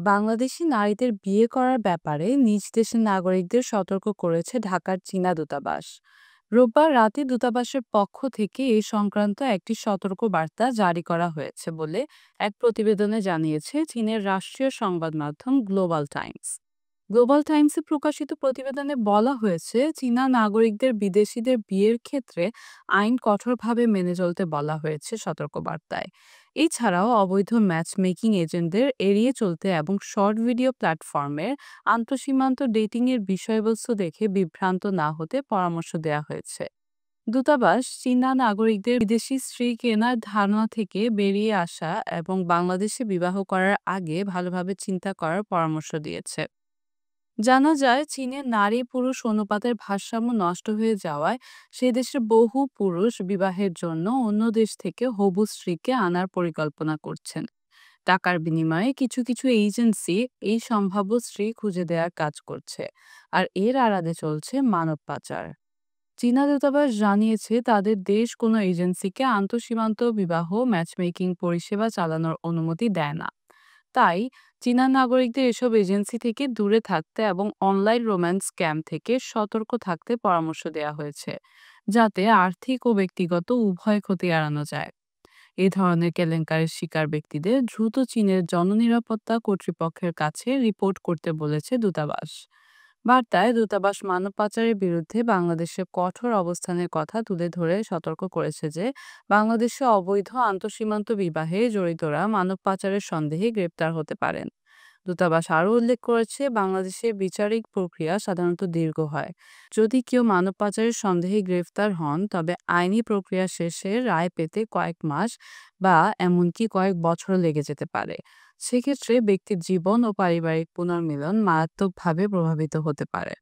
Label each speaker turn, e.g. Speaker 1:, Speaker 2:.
Speaker 1: বাংলাদেশি নারীদের বিয়ে করার ব্যাপারে নিজ দেশের নাগরিকদের সতর্ক করেছে ঢাকার চীনা দূতাবাস। রোববার রাতে দূতাবাসের পক্ষ থেকে এই সংক্রান্ত একটি সতর্ক বার্তা জারি করা হয়েছে বলে এক প্রতিবেদনে জানিয়েছে চীনের রাষ্ট্রীয় সংবাদ মাধ্যম গ্লোবাল টাইমস। গ্লোবাল টাইমসে প্রকাশিত প্রতিবেদনে বলা হয়েছে, চীনা নাগরিকদের বিদেশিদের বিয়ের ক্ষেত্রে আইন কঠোরভাবে মেনে চলতে বলা হয়েছে সতর্কবার্তায়। এছাড়াও অবৈধ ম্যাচমেকিং এজেন্টদের এড়িয়ে চলতে এবং শর্ট ভিডিও প্ল্যাটফর্মের আন্তঃসীমান্ত ডেটিংয়ের বিষয়বস্তু দেখে বিভ্রান্ত না হতে পরামর্শ দেওয়া হয়েছে। দূতাবাস চীনা নাগরিকদের বিদেশি স্ত্রী কেনার ধারণা থেকে বেরিয়ে আসা এবং বাংলাদেশে বিবাহ করার আগে ভালোভাবে চিন্তা করার পরামর্শ দিয়েছে। জানা যায়, চীনে নারী পুরুষ অনুপাতের ভারসাম্য নষ্ট হয়ে যাওয়ায় সে দেশের বহু পুরুষ বিবাহের জন্য অন্য দেশ থেকে হবু স্ত্রীকে আনার পরিকল্পনা করছেন। টাকার বিনিময়ে কিছু কিছু এজেন্সি এই সম্ভাব্য স্ত্রী খুঁজে দেওয়ার কাজ করছে, আর এর আড়ালে চলছে মানব পাচার। চীনা দূতাবাস জানিয়েছে, তাদের দেশ কোনো এজেন্সিকে আন্তঃসীমান্ত বিবাহ ম্যাচমেকিং পরিষেবা চালানোর অনুমতি দেয় না। তাই চীনা নাগরিকদের এসব এজেন্সি থেকে দূরে থাকতে এবং অনলাইন রোম্যান্স স্ক্যাম থেকে সতর্ক থাকতে পরামর্শ দেওয়া হয়েছে, যাতে আর্থিক ও ব্যক্তিগত উভয় ক্ষতি এড়ানো যায়। এই ধরনের কেলেঙ্কারির শিকার ব্যক্তিদের দ্রুত চীনের জননিরাপত্তা কর্তৃপক্ষের কাছে রিপোর্ট করতে বলেছে দূতাবাস। বার্তায় দূতাবাস মানব পাচারের বিরুদ্ধে বাংলাদেশের কঠোর অবস্থানের কথা তুলে ধরে সতর্ক করেছে যে, বাংলাদেশে অবৈধ আন্তঃসীমান্ত বিবাহে জড়িতরা মানব পাচারের সন্দেহে গ্রেপ্তার হতে পারেন। দূতাবাস আরও উল্লেখ করেছে, বাংলাদেশে বিচারিক প্রক্রিয়া সাধারণত দীর্ঘ হয়। যদি কেউ মানব পাচারের সন্দেহে গ্রেফতার হন, তবে আইনি প্রক্রিয়া শেষে রায় পেতে কয়েক মাস বা এমনকি কয়েক বছর লেগে যেতে পারে। সেক্ষেত্রে ব্যক্তির জীবন ও পারিবারিক পুনর্মিলন মারাত্মকভাবে প্রভাবিত হতে পারে।